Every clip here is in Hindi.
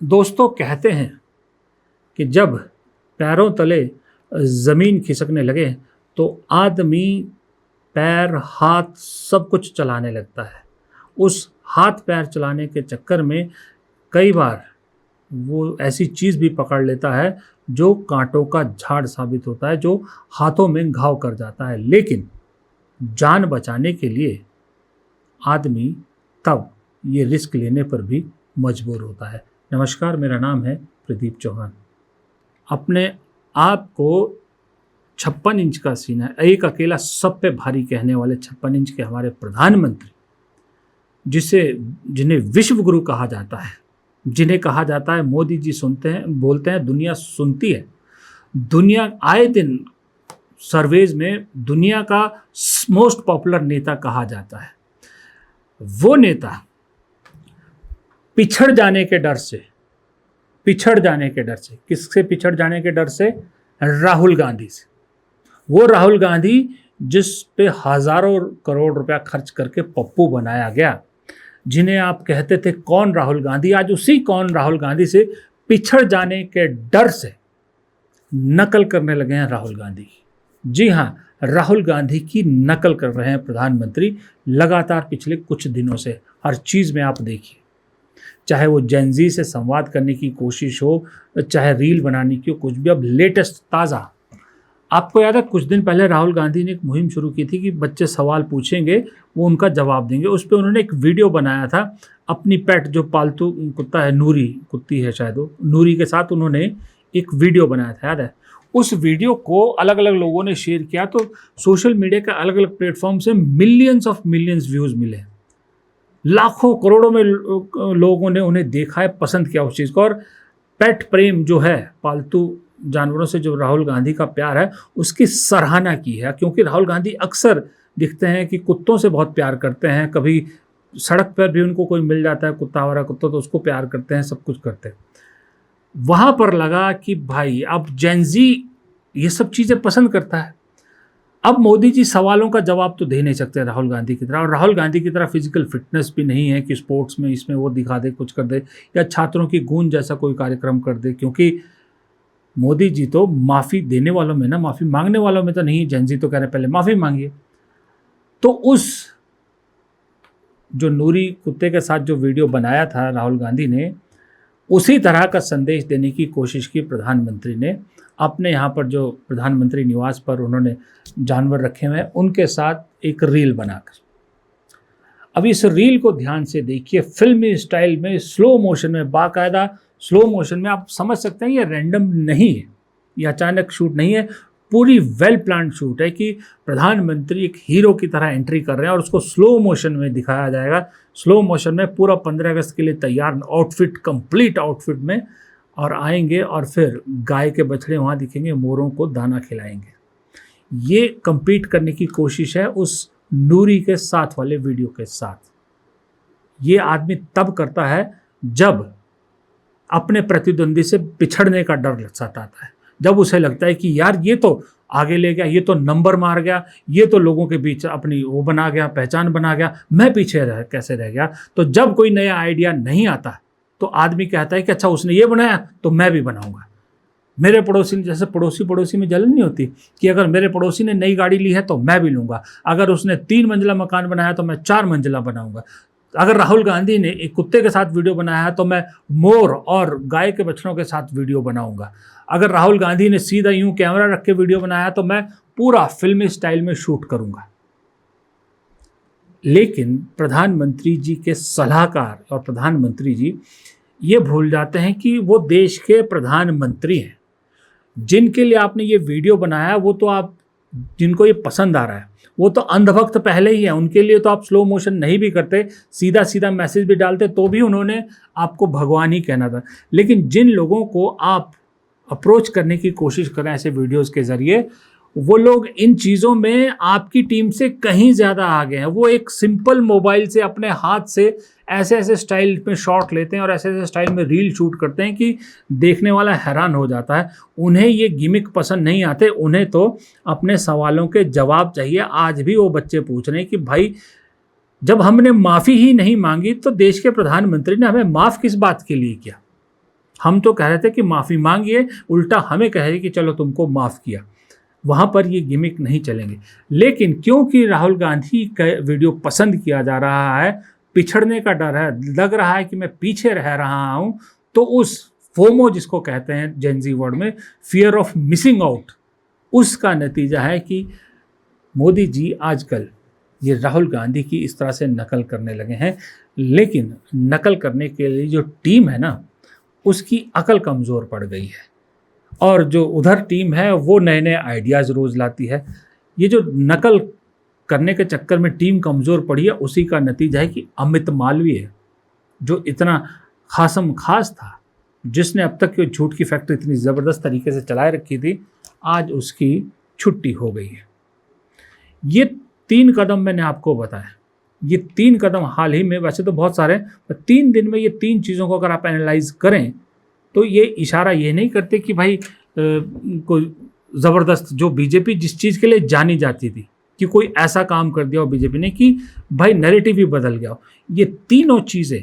दोस्तों कहते हैं कि जब पैरों तले ज़मीन खिसकने लगे तो आदमी पैर हाथ सब कुछ चलाने लगता है। उस हाथ पैर चलाने के चक्कर में कई बार वो ऐसी चीज़ भी पकड़ लेता है जो कांटों का झाड़ साबित होता है, जो हाथों में घाव कर जाता है। लेकिन जान बचाने के लिए आदमी तब ये रिस्क लेने पर भी मजबूर होता है। नमस्कार, मेरा नाम है प्रदीप चौहान। अपने आप को 56 इंच का सीना, एक अकेला सब पे भारी कहने वाले 56 इंच के हमारे प्रधानमंत्री, जिन्हें विश्व गुरु कहा जाता है, जिन्हें कहा जाता है मोदी जी सुनते हैं, बोलते हैं दुनिया सुनती है। दुनिया आए दिन सर्वेज में दुनिया का मोस्ट पॉपुलर नेता कहा जाता है। वो नेता पिछड़ जाने के डर से, किससे पिछड़ जाने के डर से? राहुल गांधी से। वो राहुल गांधी जिस पे हजारों करोड़ रुपया खर्च करके पप्पू बनाया गया, जिन्हें आप कहते थे कौन राहुल गांधी, आज उसी कौन राहुल गांधी से पिछड़ जाने के डर से नकल करने लगे हैं राहुल गांधी। जी हाँ, राहुल गांधी की नकल कर रहे हैं प्रधानमंत्री लगातार पिछले कुछ दिनों से। हर चीज़ में आप देखिए, चाहे वो जेनजी से संवाद करने की कोशिश हो, चाहे रील बनाने की हो, कुछ भी। अब लेटेस्ट ताज़ा, आपको याद है कुछ दिन पहले राहुल गांधी ने एक मुहिम शुरू की थी कि बच्चे सवाल पूछेंगे, वो उनका जवाब देंगे। उस पर उन्होंने एक वीडियो बनाया था अपनी पेट, जो पालतू कुत्ता है, नूरी कुत्ती है शायद, वो नूरी के साथ उन्होंने एक वीडियो बनाया था, याद है? उस वीडियो को अलग अलग लोगों ने शेयर किया तो सोशल मीडिया के अलग अलग प्लेटफॉर्म से मिलियंस व्यूज़ मिले। लाखों करोड़ों में लोगों ने उन्हें देखा है, पसंद किया उस चीज़ को। और पेट प्रेम जो है, पालतू जानवरों से जो राहुल गांधी का प्यार है, उसकी सराहना की है। क्योंकि राहुल गांधी अक्सर दिखते हैं कि कुत्तों से बहुत प्यार करते हैं। कभी सड़क पर भी उनको कोई मिल जाता है कुत्ता वाला कुत्ता, तो उसको प्यार करते हैं, सब कुछ करते हैं। वहाँ पर लगा कि भाई अब जेनजी ये सब चीज़ें पसंद करता है। अब मोदी जी सवालों का जवाब तो दे नहीं सकते राहुल गांधी की तरह, और राहुल गांधी की तरह फिजिकल फिटनेस भी नहीं है कि स्पोर्ट्स में इसमें वो दिखा दे, कुछ कर दे, या छात्रों की गूंज जैसा कोई कार्यक्रम कर दे। क्योंकि मोदी जी तो माफ़ी देने वालों में ना, माफ़ी मांगने वालों में तो नहीं। जेनजी तो कह रहे पहले माफ़ी मांगिए। तो उस जो नूरी कुत्ते के साथ जो वीडियो बनाया था राहुल गांधी ने, उसी तरह का संदेश देने की कोशिश की प्रधानमंत्री ने। अपने यहाँ पर जो प्रधानमंत्री निवास पर उन्होंने जानवर रखे हुए हैं, उनके साथ एक रील बनाकर। अब इस रील को ध्यान से देखिए, फिल्मी स्टाइल में, स्लो मोशन में, बाकायदा स्लो मोशन में। आप समझ सकते हैं ये रैंडम नहीं है, ये अचानक शूट नहीं है, पूरी वेल प्लान्ड शूट है कि प्रधानमंत्री एक हीरो की तरह एंट्री कर रहे हैं और उसको स्लो मोशन में दिखाया जाएगा। स्लो मोशन में पूरा 15 अगस्त के लिए तैयार आउटफिट, कंप्लीट आउटफिट में, और आएंगे और फिर गाय के बछड़े वहाँ दिखेंगे, मोरों को दाना खिलाएंगे। ये compete करने की कोशिश है उस नूरी के साथ वाले वीडियो के साथ। ये आदमी तब करता है जब अपने प्रतिद्वंदी से पिछड़ने का डर सताता है, जब उसे लगता है कि यार ये तो आगे ले गया, ये तो नंबर मार गया, ये तो लोगों के बीच अपनी वो बना गया, पहचान बना गया, मैं पीछे कैसे रह गया। तो जब कोई नया आइडिया नहीं आता तो आदमी कहता है कि अच्छा उसने ये बनाया तो मैं भी बनाऊंगा। मेरे पड़ोसी ने, जैसे पड़ोसी में जलन नहीं होती कि अगर मेरे पड़ोसी ने नई गाड़ी ली है तो मैं भी लूँगा, अगर उसने 3 मंजिला मकान बनाया तो मैं 4 मंजिला बनाऊंगा, अगर राहुल गांधी ने एक कुत्ते के साथ वीडियो बनाया है तो मैं मोर और गाय के बछड़ों के साथ वीडियो बनाऊंगा, अगर राहुल गांधी ने सीधा यूं कैमरा रख के वीडियो बनाया है तो मैं पूरा फिल्मी स्टाइल में शूट करूंगा। लेकिन प्रधानमंत्री जी के सलाहकार और प्रधानमंत्री जी ये भूल जाते हैं कि वो देश के प्रधानमंत्री हैं। जिनके लिए आपने ये वीडियो बनाया, वो तो आप, जिनको ये पसंद आ रहा है, वो तो अंधभक्त पहले ही है। उनके लिए तो आप स्लो मोशन नहीं भी करते, सीधा सीधा मैसेज भी डालते, तो भी उन्होंने आपको भगवान ही कहना था। लेकिन जिन लोगों को आप अप्रोच करने की कोशिश करें ऐसे वीडियोस के ज़रिए, वो लोग इन चीज़ों में आपकी टीम से कहीं ज़्यादा आगे हैं। वो एक सिंपल मोबाइल से अपने हाथ से ऐसे ऐसे स्टाइल में शॉट लेते हैं और ऐसे ऐसे स्टाइल में रील शूट करते हैं कि देखने वाला हैरान हो जाता है। उन्हें ये गिमिक पसंद नहीं आते, उन्हें तो अपने सवालों के जवाब चाहिए। आज भी वो बच्चे पूछ रहे हैं कि भाई जब हमने माफ़ी ही नहीं मांगी तो देश के प्रधानमंत्री ने हमें माफ़ किस बात के लिए किया। हम तो कह रहे थे कि माफ़ी मांगिए, उल्टा हमें कह रहे कि चलो तुमको माफ़ किया। वहाँ पर ये गिमिक नहीं चलेंगे। लेकिन क्योंकि राहुल गांधी का वीडियो पसंद किया जा रहा है, पिछड़ने का डर है, लग रहा है कि मैं पीछे रह रहा हूँ, तो उस फोमो जिसको कहते हैं जेनजी वर्ड में, फियर ऑफ मिसिंग आउट, उसका नतीजा है कि मोदी जी आजकल ये राहुल गांधी की इस तरह से नकल करने लगे हैं। लेकिन नकल करने के लिए जो टीम है ना, उसकी अकल कमज़ोर पड़ गई है, और जो उधर टीम है वो नए नए आइडियाज़ रोज़ लाती है। ये जो नकल करने के चक्कर में टीम कमज़ोर पड़ी है, उसी का नतीजा है कि अमित मालवीय जो इतना खासम खास था, जिसने अब तक झूठ की फैक्ट्री इतनी ज़बरदस्त तरीके से चलाए रखी थी, आज उसकी छुट्टी हो गई है। ये 3 कदम मैंने आपको बताया, ये 3 कदम हाल ही में, वैसे तो बहुत सारे, 3 दिन में ये 3 चीज़ों को अगर आप एनालाइज करें तो ये इशारा ये नहीं करते कि भाई कोई ज़बरदस्त, जो बीजेपी जिस चीज़ के लिए जानी जाती थी कि कोई ऐसा काम कर दिया हो बीजेपी ने कि भाई नैरेटिव ही बदल गया हो। ये तीनों चीज़ें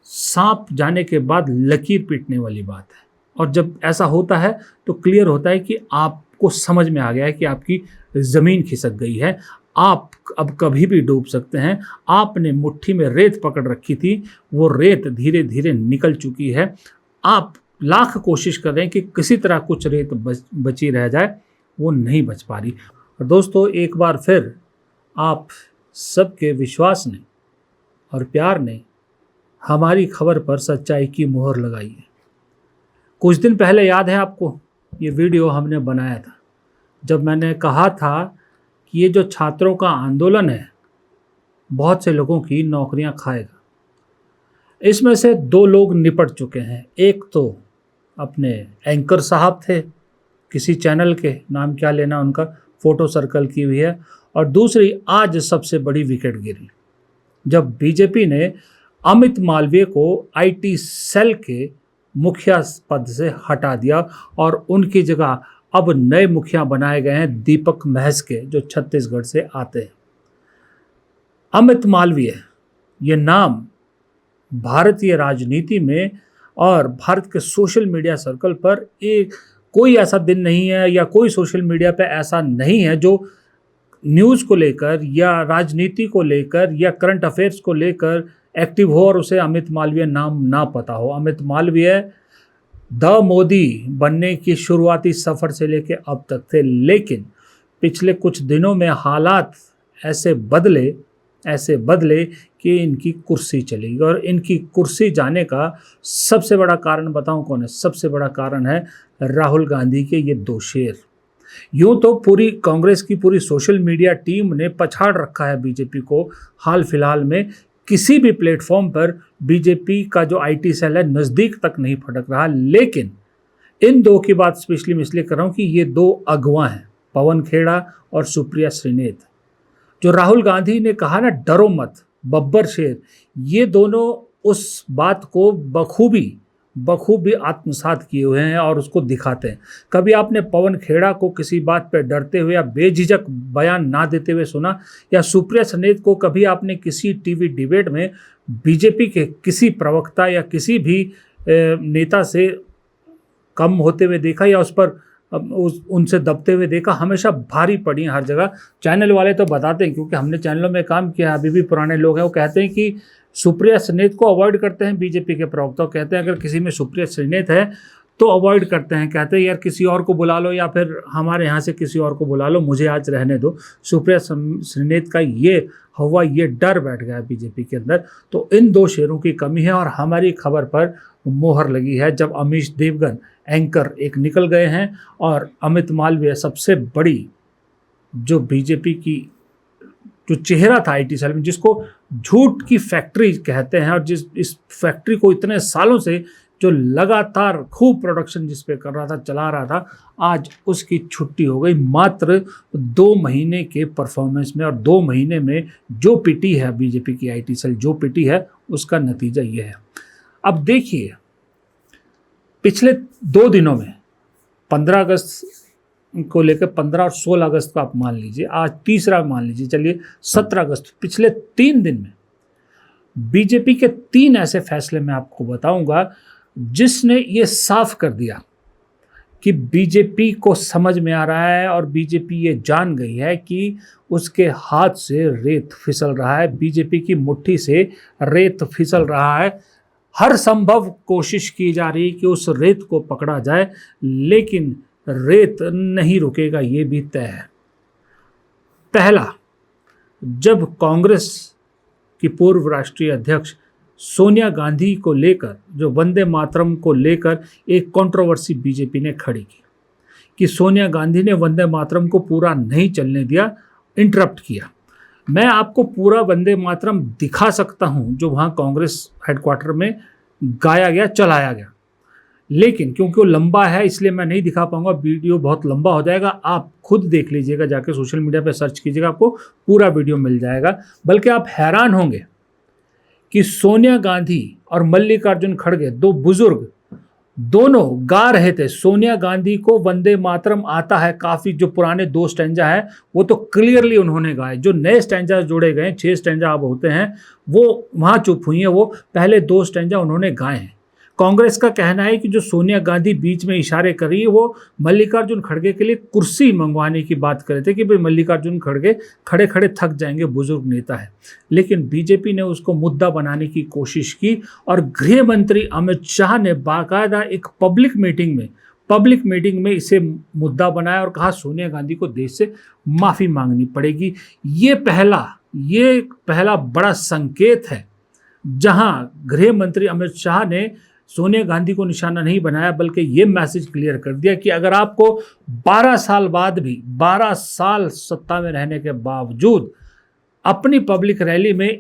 सांप जाने के बाद लकीर पीटने वाली बात है, और जब ऐसा होता है तो क्लियर होता है कि आपको समझ में आ गया है कि आपकी ज़मीन खिसक गई है, आप अब कभी भी डूब सकते हैं। आपने मुट्ठी में रेत पकड़ रखी थी, वो रेत धीरे धीरे निकल चुकी है। आप लाख कोशिश कर रहे हैं कि किसी तरह कुछ रेत बची रह जाए, वो नहीं बच पा रही। और दोस्तों, एक बार फिर आप सबके विश्वास ने और प्यार ने हमारी खबर पर सच्चाई की मोहर लगाई है। कुछ दिन पहले याद है आपको, ये वीडियो हमने बनाया था जब मैंने कहा था कि ये जो छात्रों का आंदोलन है बहुत से लोगों की नौकरियां खाएगा। इसमें से 2 लोग निपट चुके हैं। एक तो अपने एंकर साहब थे किसी चैनल के, नाम क्या लेना उनका, फोटो सर्कल की हुई है, और दूसरी आज सबसे बड़ी विकेट गिरी जब बीजेपी ने अमित मालवीय को आईटी सेल के मुखिया पद से हटा दिया और उनकी जगह अब नए मुखिया बनाए गए हैं दीपक महस के, जो छत्तीसगढ़ से आते हैं। अमित मालवीय, ये नाम भारतीय राजनीति में और भारत के सोशल मीडिया सर्कल पर एक कोई ऐसा दिन नहीं है या कोई सोशल मीडिया पे ऐसा नहीं है जो न्यूज़ को लेकर या राजनीति को लेकर या करंट अफेयर्स को लेकर एक्टिव हो और उसे अमित मालवीय नाम ना पता हो। अमित मालवीय द मोदी बनने की शुरुआती सफ़र से लेकर अब तक थे, लेकिन पिछले कुछ दिनों में हालात ऐसे बदले कि इनकी कुर्सी चली गई। और इनकी कुर्सी जाने का सबसे बड़ा कारण बताऊं कौन है? सबसे बड़ा कारण है राहुल गांधी के ये 2 शेर। यूँ तो पूरी कांग्रेस की पूरी सोशल मीडिया टीम ने पछाड़ रखा है बीजेपी को। हाल फिलहाल में किसी भी प्लेटफॉर्म पर बीजेपी का जो आईटी सेल है नज़दीक तक नहीं फटक रहा। लेकिन इन 2 की बात स्पेशली मैं इसलिए कर रहा हूँ कि ये 2 अगवा हैं, पवन खेड़ा और सुप्रिया श्रीनेत। जो राहुल गांधी ने कहा ना, डरो मत, बब्बर शेर, ये दोनों उस बात को बखूबी आत्मसात किए हुए हैं और उसको दिखाते हैं। कभी आपने पवन खेड़ा को किसी बात पर डरते हुए या बेझिझक बयान ना देते हुए सुना? या सुप्रिया श्रीनेत को कभी आपने किसी टीवी डिबेट में बीजेपी के किसी प्रवक्ता या किसी भी नेता से कम होते हुए देखा या उस पर उनसे दबते हुए देखा? हमेशा भारी पड़ी हैं हर जगह। चैनल वाले तो बताते हैं, क्योंकि हमने चैनलों में काम किया, अभी भी पुराने लोग हैं, वो कहते हैं कि सुप्रिया श्रीनेत को अवॉइड करते हैं बीजेपी के प्रवक्ता। कहते हैं अगर किसी में सुप्रिया श्रीनेत है तो अवॉइड करते हैं, कहते हैं यार किसी और को बुला लो या फिर हमारे यहाँ से किसी और को बुला लो, मुझे आज रहने दो। सुप्रिया श्रीनेत का ये डर बैठ गया बीजेपी के अंदर। तो इन 2 शेरों की कमी है और हमारी खबर पर मोहर लगी है जब अमीश देवगन एंकर एक निकल गए हैं और अमित मालवीय सबसे बड़ी जो बीजेपी की जो चेहरा था आईटी सेल में, जिसको झूठ की फैक्ट्री कहते हैं और इस फैक्ट्री को इतने सालों से जो लगातार खूब प्रोडक्शन जिस पे कर रहा था, चला रहा था, आज उसकी छुट्टी हो गई मात्र 2 महीने के परफॉर्मेंस में। और 2 महीने में जो पिटी है बीजेपी की आईटी सेल, जो पिटी है, उसका नतीजा ये है। अब देखिए, पिछले 2 दिनों में 15 अगस्त को लेकर 15 और 16 अगस्त को आप मान लीजिए, आज तीसरा मान लीजिए, चलिए 17 अगस्त, पिछले 3 दिन में बीजेपी के 3 ऐसे फैसले मैं आपको बताऊंगा जिसने ये साफ कर दिया कि बीजेपी को समझ में आ रहा है और बीजेपी ये जान गई है कि उसके हाथ से रेत फिसल रहा है, बीजेपी की मुट्ठी से रेत फिसल रहा है। हर संभव कोशिश की जा रही कि उस रेत को पकड़ा जाए, लेकिन रेत नहीं रुकेगा, ये भी तय है। पहला, जब कांग्रेस की पूर्व राष्ट्रीय अध्यक्ष सोनिया गांधी को लेकर, जो वंदे मातरम को लेकर एक कंट्रोवर्सी बीजेपी ने खड़ी की कि सोनिया गांधी ने वंदे मातरम को पूरा नहीं चलने दिया, इंटरप्ट किया। मैं आपको पूरा वंदे मातरम दिखा सकता हूं जो वहां कांग्रेस हेडक्वार्टर में गाया गया, चलाया गया, लेकिन क्योंकि वो लंबा है इसलिए मैं नहीं दिखा पाऊंगा, वीडियो बहुत लंबा हो जाएगा। आप खुद देख लीजिएगा, जाके सोशल मीडिया पे सर्च कीजिएगा, आपको पूरा वीडियो मिल जाएगा। बल्कि आप हैरान होंगे कि सोनिया गांधी और मल्लिकार्जुन खड़गे, दो बुजुर्ग, दोनों गा रहे थे। सोनिया गांधी को वंदे मातरम आता है, काफ़ी जो पुराने 2 स्टैंजा है वो तो क्लियरली उन्होंने गाए। जो नए स्टैंजा जोड़े गए, 6 स्टैंजा अब होते हैं, वो वहाँ चुप हुई हैं। वो पहले 2 स्टैंजा उन्होंने गाए हैं। कांग्रेस का कहना है कि जो सोनिया गांधी बीच में इशारे कर रही है वो मल्लिकार्जुन खड़गे के लिए कुर्सी मंगवाने की बात कर रहे थे कि भाई मल्लिकार्जुन खड़गे खड़े खड़े थक जाएंगे, बुजुर्ग नेता है। लेकिन बीजेपी ने उसको मुद्दा बनाने की कोशिश की और गृह मंत्री अमित शाह ने बाकायदा एक पब्लिक मीटिंग में इसे मुद्दा बनाया और कहा सोनिया गांधी को देश से माफ़ी मांगनी पड़ेगी। ये पहला बड़ा संकेत है जहां गृह मंत्री अमित शाह ने सोनिया गांधी को निशाना नहीं बनाया, बल्कि ये मैसेज क्लियर कर दिया कि अगर आपको 12 साल बाद भी, 12 साल सत्ता में रहने के बावजूद अपनी पब्लिक रैली में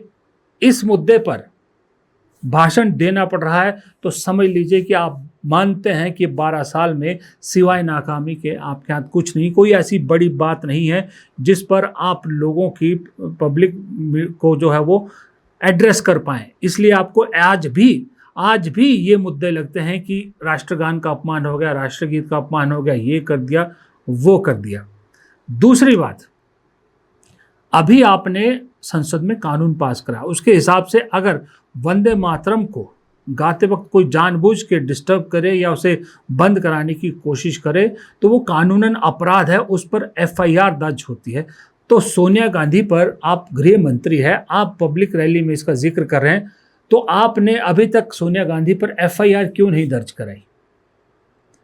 इस मुद्दे पर भाषण देना पड़ रहा है, तो समझ लीजिए कि आप मानते हैं कि 12 साल में सिवाय नाकामी के आपके हाथ कुछ नहीं, कोई ऐसी बड़ी बात नहीं है जिस पर आप लोगों की, पब्लिक को जो है वो एड्रेस कर पाएँ। इसलिए आपको आज भी ये मुद्दे लगते हैं कि राष्ट्रगान का अपमान हो गया, राष्ट्रगीत का अपमान हो गया, ये कर दिया, वो कर दिया। दूसरी बात, अभी आपने संसद में कानून पास करा, उसके हिसाब से अगर वंदे मातरम को गाते वक्त कोई जानबूझ के डिस्टर्ब करे या उसे बंद कराने की कोशिश करे तो वो कानूनन अपराध है, उस पर FIR दर्ज होती है। तो सोनिया गांधी पर, आप गृह मंत्री है, आप पब्लिक रैली में इसका जिक्र कर रहे हैं, तो आपने अभी तक सोनिया गांधी पर FIR क्यों नहीं दर्ज कराई?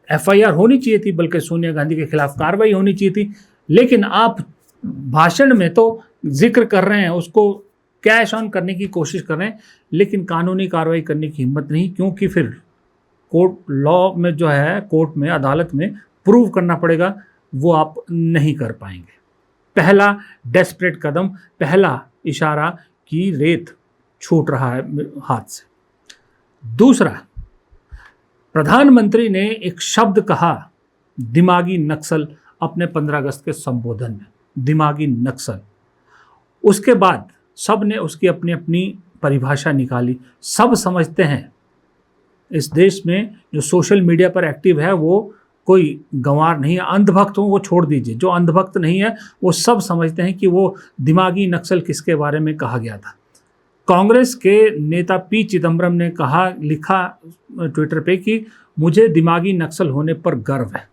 FIR होनी चाहिए थी, बल्कि सोनिया गांधी के खिलाफ कार्रवाई होनी चाहिए थी। लेकिन आप भाषण में तो जिक्र कर रहे हैं, उसको कैश ऑन करने की कोशिश कर रहे हैं, लेकिन कानूनी कार्रवाई करने की हिम्मत नहीं, क्योंकि फिर लॉ में जो है, कोर्ट में, अदालत में प्रूव करना पड़ेगा, वो आप नहीं कर पाएंगे। पहला डेस्परेट कदम, पहला इशारा कि रेत छूट रहा है हाथ से। दूसरा, प्रधानमंत्री ने एक शब्द कहा, दिमागी नक्सल, अपने 15 अगस्त के संबोधन में, दिमागी नक्सल। उसके बाद सब ने उसकी अपनी अपनी परिभाषा निकाली। सब समझते हैं इस देश में जो सोशल मीडिया पर एक्टिव है वो कोई गंवार नहीं है। अंधभक्त हो वो छोड़ दीजिए, जो अंधभक्त नहीं है वो सब समझते हैं कि वो दिमागी नक्सल किसके बारे में कहा गया था। कांग्रेस के नेता P चिदम्बरम ने कहा, लिखा ट्विटर पे कि मुझे दिमागी नक्सल होने पर गर्व है।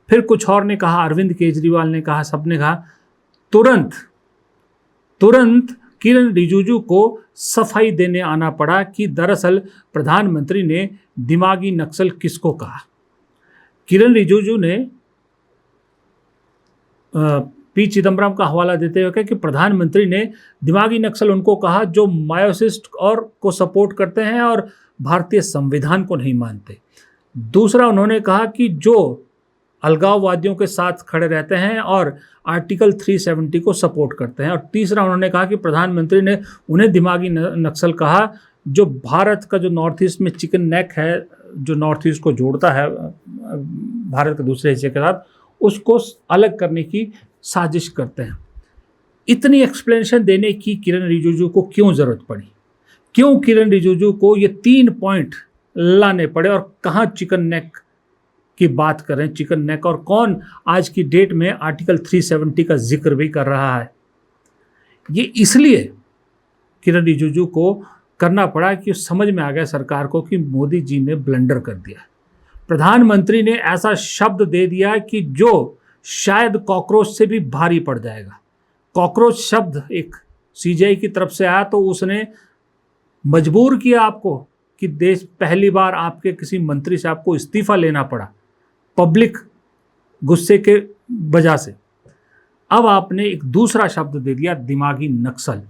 फिर कुछ और ने कहा, अरविंद केजरीवाल ने कहा, सबने कहा। तुरंत किरण रिजिजू को सफाई देने आना पड़ा कि दरअसल प्रधानमंत्री ने दिमागी नक्सल किसको कहा। किरण रिजिजू ने P चिदम्बरम का हवाला देते हुए कहा कि प्रधानमंत्री ने दिमागी नक्सल उनको कहा जो मायोसिस्ट और को सपोर्ट करते हैं और भारतीय संविधान को नहीं मानते। दूसरा, उन्होंने कहा कि जो अलगाववादियों के साथ खड़े रहते हैं और आर्टिकल 370 को सपोर्ट करते हैं। और तीसरा, उन्होंने कहा कि प्रधानमंत्री ने उन्हें दिमागी नक्सल कहा जो भारत का जो नॉर्थ ईस्ट में चिकन नेक है, जो नॉर्थ ईस्ट को जोड़ता है भारत के दूसरे हिस्से के साथ, उसको अलग करने की साजिश करते हैं। इतनी एक्सप्लेनेशन देने की किरण रिजिजू को क्यों ज़रूरत पड़ी? क्यों किरण रिजिजू को ये 3 पॉइंट लाने पड़े? और कहाँ चिकन नेक की बात करें, चिकन नेक, और कौन आज की डेट में आर्टिकल 370 का जिक्र भी कर रहा है? ये इसलिए किरण रिजिजू को करना पड़ा कि समझ में आ गया सरकार को कि मोदी जी ने ब्लंडर कर दिया। प्रधानमंत्री ने ऐसा शब्द दे दिया कि जो शायद कॉकरोच से भी भारी पड़ जाएगा। कॉकरोच शब्द एक सीजेआई की तरफ से आया तो उसने मजबूर किया आपको कि देश पहली बार आपके किसी मंत्री से आपको इस्तीफा लेना पड़ा पब्लिक गुस्से के वजह से। अब आपने एक दूसरा शब्द दे दिया, दिमागी नक्सल।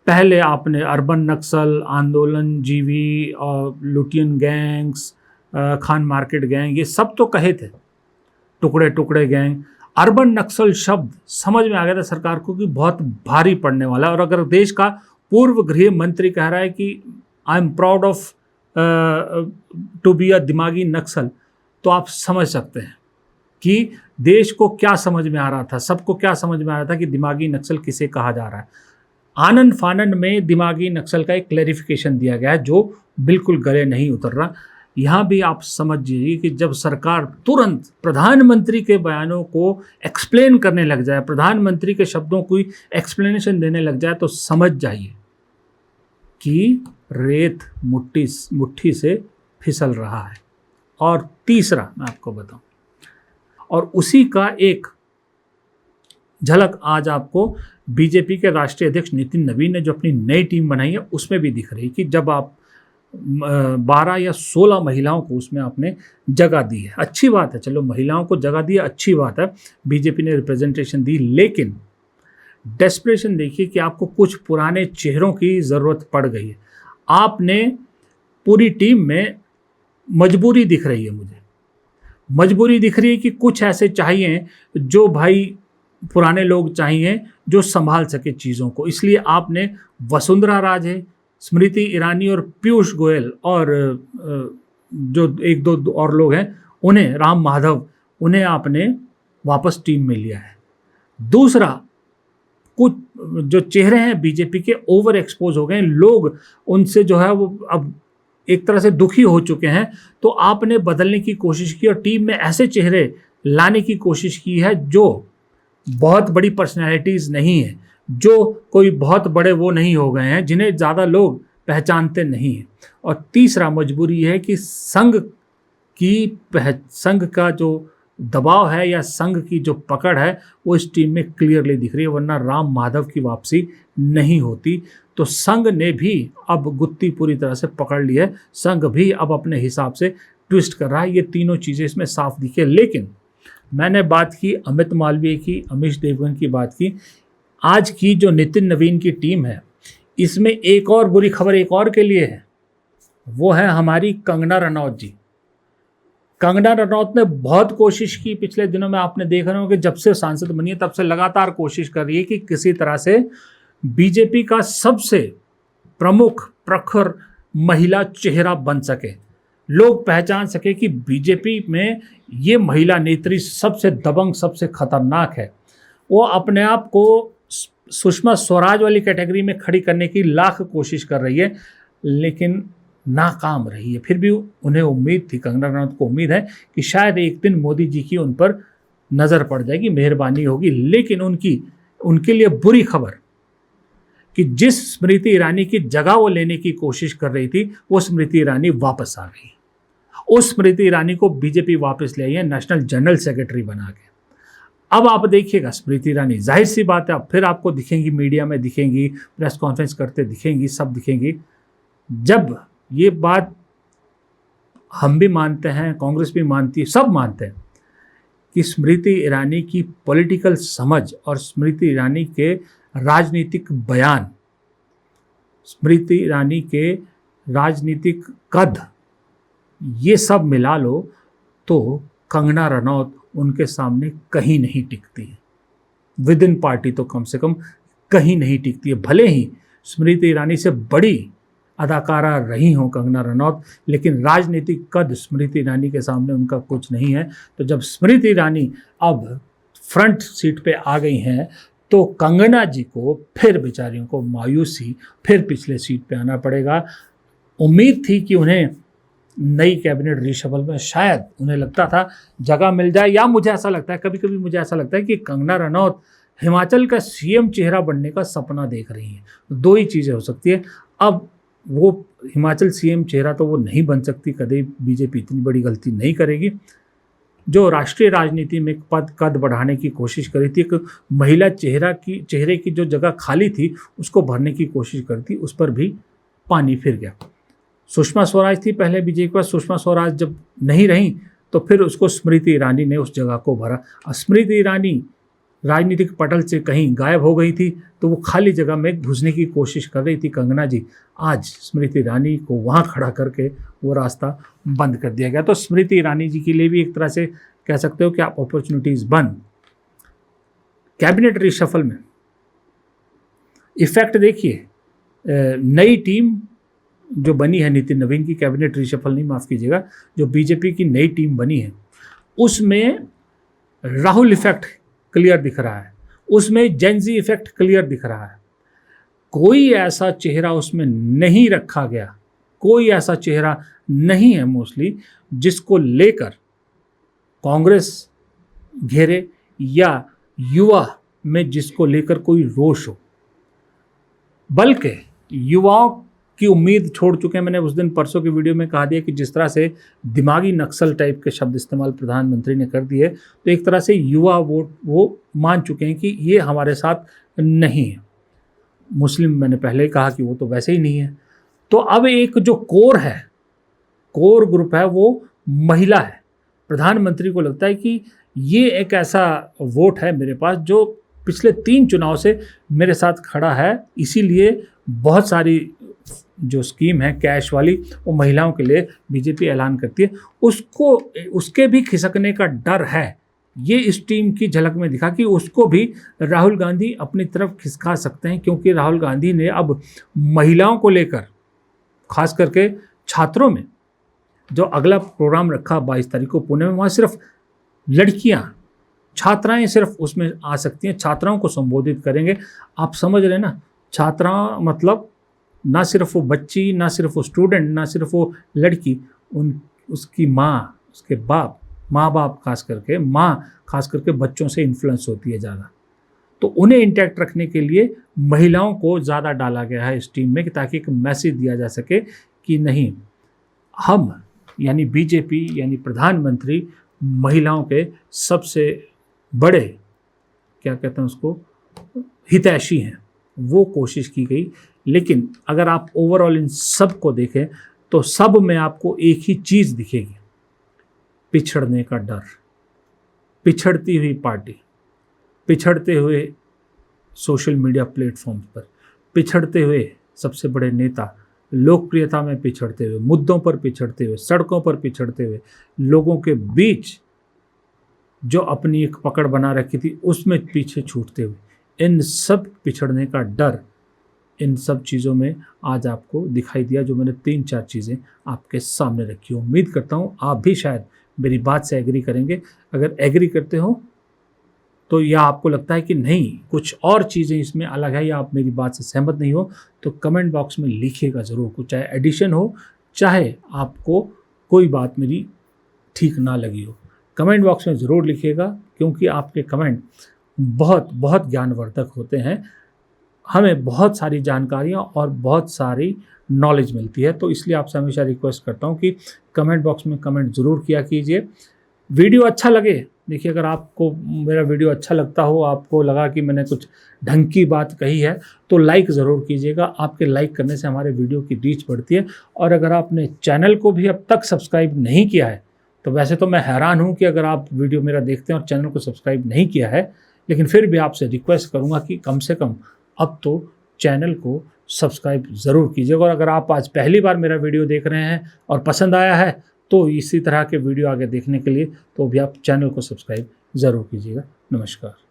पहले आपने अर्बन नक्सल, आंदोलन जीवी और Lutyens gangs, Khan market gang, ये सब तो कहे थे, टुकड़े टुकड़े गैंग। अर्बन नक्सल शब्द समझ में आ गया था सरकार को कि बहुत भारी पड़ने वाला है। और अगर देश का पूर्व गृह मंत्री कह रहा है कि I am proud of to be a दिमागी नक्सल, तो आप समझ सकते हैं कि देश को क्या समझ में आ रहा था, सबको क्या समझ में आ रहा था कि दिमागी नक्सल किसे कहा जा रहा है। आनन फानन में दिमागी नक्सल का एक क्लैरिफिकेशन दिया गया है जो बिल्कुल गले नहीं उतर रहा। यहाँ भी आप समझ जाइए कि जब सरकार तुरंत प्रधानमंत्री के बयानों को एक्सप्लेन करने लग जाए, प्रधानमंत्री के शब्दों को एक्सप्लेनेशन देने लग जाए, तो समझ जाइए कि रेत मुट्ठी से फिसल रहा है। और तीसरा मैं आपको बताऊं, और उसी का एक झलक आज आपको बीजेपी के राष्ट्रीय अध्यक्ष नितिन नवीन ने जो अपनी नई टीम बनाई है उसमें भी दिख रही है कि जब आप 12 या 16 महिलाओं को उसमें आपने जगह दी है, अच्छी बात है, चलो महिलाओं को जगह दी है, अच्छी बात है, बीजेपी ने रिप्रेजेंटेशन दी। लेकिन डेस्परेशन देखिए कि आपको कुछ पुराने चेहरों की ज़रूरत पड़ गई है। आपने पूरी टीम में मजबूरी दिख रही है, मुझे मजबूरी दिख रही है कि कुछ ऐसे चाहिए जो भाई पुराने लोग चाहिए जो संभाल सके चीज़ों को। इसलिए आपने वसुंधरा राजे, स्मृति ईरानी और पीयूष गोयल और जो एक दो और लोग हैं उन्हें, राम माधव, उन्हें आपने वापस टीम में लिया है। दूसरा, कुछ जो चेहरे हैं बीजेपी के ओवर एक्सपोज हो गए, लोग उनसे जो है वो अब एक तरह से दुखी हो चुके हैं, तो आपने बदलने की कोशिश की और टीम में ऐसे चेहरे लाने की कोशिश की है जो बहुत बड़ी पर्सनैलिटीज़ नहीं है, जो कोई बहुत बड़े वो नहीं हो गए हैं, जिन्हें ज़्यादा लोग पहचानते नहीं हैं। और तीसरा मजबूरी है कि संघ का जो दबाव है या संघ की जो पकड़ है वो इस टीम में क्लियरली दिख रही है, वरना राम माधव की वापसी नहीं होती। तो संघ ने भी अब गुत्ती पूरी तरह से पकड़ ली है, संघ भी अब अपने हिसाब से ट्विस्ट कर रहा है। ये तीनों चीज़ें इसमें साफ दिखे। लेकिन मैंने बात की अमित मालवीय की, अमीश देवगन की बात की, आज की जो नितिन नवीन की टीम है इसमें एक और बुरी खबर एक और के लिए है, वो है हमारी कंगना रनौत जी। कंगना रनौत ने बहुत कोशिश की, पिछले दिनों में आपने देख रहे हो कि जब से सांसद बनी है तब से लगातार कोशिश कर रही है कि किसी तरह से बीजेपी का सबसे प्रमुख प्रखर महिला चेहरा बन सके, लोग पहचान सके कि बीजेपी में ये महिला नेत्री सबसे दबंग, सबसे खतरनाक है। वो अपने आप को सुषमा स्वराज वाली कैटेगरी में खड़ी करने की लाख कोशिश कर रही है, लेकिन नाकाम रही है। फिर भी उन्हें उम्मीद थी, कंगना रनौत को उम्मीद है कि शायद एक दिन मोदी जी की उन पर नज़र पड़ जाएगी, मेहरबानी होगी। लेकिन उनके लिए बुरी खबर कि जिस स्मृति ईरानी की जगह वो लेने की कोशिश कर रही थी, वो स्मृति ईरानी वापस आ गई। उस स्मृति ईरानी को बीजेपी वापस ले आई है नेशनल जनरल सेक्रेटरी बना के। अब आप देखिएगा स्मृति ईरानी, जाहिर सी बात है, अब फिर आपको दिखेंगी, मीडिया में दिखेंगी, प्रेस कॉन्फ्रेंस करते दिखेंगी, सब दिखेंगी। जब ये बात हम भी मानते हैं, कांग्रेस भी मानती है, सब मानते हैं कि स्मृति ईरानी की पॉलिटिकल समझ और स्मृति ईरानी के राजनीतिक बयान, स्मृति ईरानी के राजनीतिक कद, ये सब मिला लो तो कंगना रनौत उनके सामने कहीं नहीं टिकती है। विद इन पार्टी तो कम से कम कहीं नहीं टिकती है। भले ही स्मृति ईरानी से बड़ी अदाकारा रही हों कंगना रनौत, लेकिन राजनीतिक कद स्मृति ईरानी के सामने उनका कुछ नहीं है। तो जब स्मृति ईरानी अब फ्रंट सीट पे आ गई हैं तो कंगना जी को फिर बेचारियों को मायूसी, फिर पिछले सीट पे आना पड़ेगा। उम्मीद थी कि उन्हें नई कैबिनेट रीशफल में शायद उन्हें लगता था जगह मिल जाए, या मुझे ऐसा लगता है, कभी कभी मुझे ऐसा लगता है कि कंगना रनौत हिमाचल का सीएम चेहरा बनने का सपना देख रही हैं। दो ही चीज़ें हो सकती है। अब वो हिमाचल सीएम चेहरा तो वो नहीं बन सकती, कभी बीजेपी इतनी बड़ी गलती नहीं करेगी। जो राष्ट्रीय राजनीति में कद बढ़ाने की कोशिश करी थी, एक महिला चेहरे की जो जगह खाली थी उसको भरने की कोशिश करी थी, उस पर भी पानी फिर गया। सुषमा स्वराज थी पहले बीजेपी के पास, सुषमा स्वराज जब नहीं रही तो फिर उसको स्मृति ईरानी ने उस जगह को भरा। स्मृति ईरानी राजनीतिक पटल से कहीं गायब हो गई थी तो वो खाली जगह में घुसने की कोशिश कर रही थी कंगना जी। आज स्मृति ईरानी को वहाँ खड़ा करके वो रास्ता बंद कर दिया गया। तो स्मृति ईरानी जी के लिए भी एक तरह से कह सकते हो कि आप अपॉर्चुनिटीज बन। कैबिनेट रिशफल में इफेक्ट देखिए, नई टीम जो बनी है, नितिन नवीन की कैबिनेट रिशफल नहीं, माफ़ कीजिएगा, जो बीजेपी की नई टीम बनी है उसमें राहुल इफेक्ट क्लियर दिख रहा है, उसमें जेनजी इफेक्ट क्लियर दिख रहा है। कोई ऐसा चेहरा उसमें नहीं रखा गया, कोई ऐसा चेहरा नहीं है मोस्टली जिसको लेकर कांग्रेस घेरे या युवा में जिसको लेकर कोई रोष हो, बल्कि युवाओं की उम्मीद छोड़ चुके हैं। मैंने उस दिन परसों की वीडियो में कहा दिया कि जिस तरह से दिमागी नक्सल टाइप के शब्द इस्तेमाल प्रधानमंत्री ने कर दिए, तो एक तरह से युवा वोट वो मान चुके हैं कि ये हमारे साथ नहीं है। मुस्लिम मैंने पहले ही कहा कि वो तो वैसे ही नहीं है। तो अब एक जो कोर ग्रुप है वो महिला है। प्रधानमंत्री को लगता है कि ये एक ऐसा वोट है मेरे पास जो पिछले 3 चुनाव से मेरे साथ खड़ा है, इसीलिए बहुत सारी जो स्कीम है कैश वाली वो महिलाओं के लिए बीजेपी ऐलान करती है, उसके भी खिसकने का डर है। ये इस टीम की झलक में दिखा कि उसको भी राहुल गांधी अपनी तरफ खिसका सकते हैं, क्योंकि राहुल गांधी ने अब महिलाओं को लेकर, खास करके छात्रों में जो अगला प्रोग्राम रखा 22 तारीख को पुणे में, वहाँ सिर्फ लड़कियाँ छात्राएं सिर्फ उसमें आ सकती हैं, छात्राओं को संबोधित करेंगे। आप समझ रहे हैं ना, छात्रा मतलब ना सिर्फ वो बच्ची, ना सिर्फ वो स्टूडेंट, ना सिर्फ वो लड़की, उसकी माँ, उसके माँ बाप खास करके माँ खास करके बच्चों से इन्फ्लुएंस होती है ज़्यादा। तो उन्हें इंटैक्ट रखने के लिए महिलाओं को ज़्यादा डाला गया है इस टीम में, कि ताकि एक मैसेज दिया जा सके कि नहीं, हम यानी बीजेपी यानी प्रधानमंत्री महिलाओं के सबसे बड़े क्या कहते हैं उसको हितैषी हैं। वो कोशिश की गई, लेकिन अगर आप ओवरऑल इन सब को देखें तो सब में आपको एक ही चीज़ दिखेगी, पिछड़ने का डर, पिछड़ती हुई पार्टी, पिछड़ते हुए सोशल मीडिया प्लेटफॉर्म्स पर, पिछड़ते हुए सबसे बड़े नेता, लोकप्रियता में पिछड़ते हुए, मुद्दों पर पिछड़ते हुए, सड़कों पर पिछड़ते हुए, लोगों के बीच जो अपनी एक पकड़ बना रखी थी उसमें पीछे छूटते हुए, इन सब पिछड़ने का डर, इन सब चीज़ों में आज आपको दिखाई दिया, जो मैंने 3-4 चीज़ें आपके सामने रखी। उम्मीद करता हूँ आप भी शायद मेरी बात से एग्री करेंगे। अगर एग्री करते हो तो, या आपको लगता है कि नहीं कुछ और चीज़ें इसमें अलग है, या आप मेरी बात से सहमत नहीं हो, तो कमेंट बॉक्स में लिखिएगा ज़रूर। कुछ चाहे एडिशन हो, चाहे आपको कोई बात मेरी ठीक ना लगी हो, कमेंट बॉक्स में ज़रूर लिखिएगा, क्योंकि आपके कमेंट बहुत ज्ञानवर्धक होते हैं। हमें बहुत सारी जानकारियाँ और बहुत सारी नॉलेज मिलती है। तो इसलिए आपसे हमेशा रिक्वेस्ट करता हूँ कि कमेंट बॉक्स में कमेंट ज़रूर किया कीजिए। वीडियो अच्छा लगे, देखिए अगर आपको मेरा वीडियो अच्छा लगता हो, आपको लगा कि मैंने कुछ ढंग की बात कही है, तो लाइक ज़रूर कीजिएगा। आपके लाइक करने से हमारे वीडियो की रीच बढ़ती है। और अगर आपने चैनल को भी अब तक सब्सक्राइब नहीं किया है, तो वैसे तो मैं हैरान हूँ कि अगर आप वीडियो मेरा देखते हैं और चैनल को सब्सक्राइब नहीं किया है, लेकिन फिर भी आपसे रिक्वेस्ट करूँगा कि कम से कम अब तो चैनल को सब्सक्राइब ज़रूर कीजिएगा। और अगर आप आज पहली बार मेरा वीडियो देख रहे हैं और पसंद आया है, तो इसी तरह के वीडियो आगे देखने के लिए तो भी आप चैनल को सब्सक्राइब ज़रूर कीजिएगा। नमस्कार।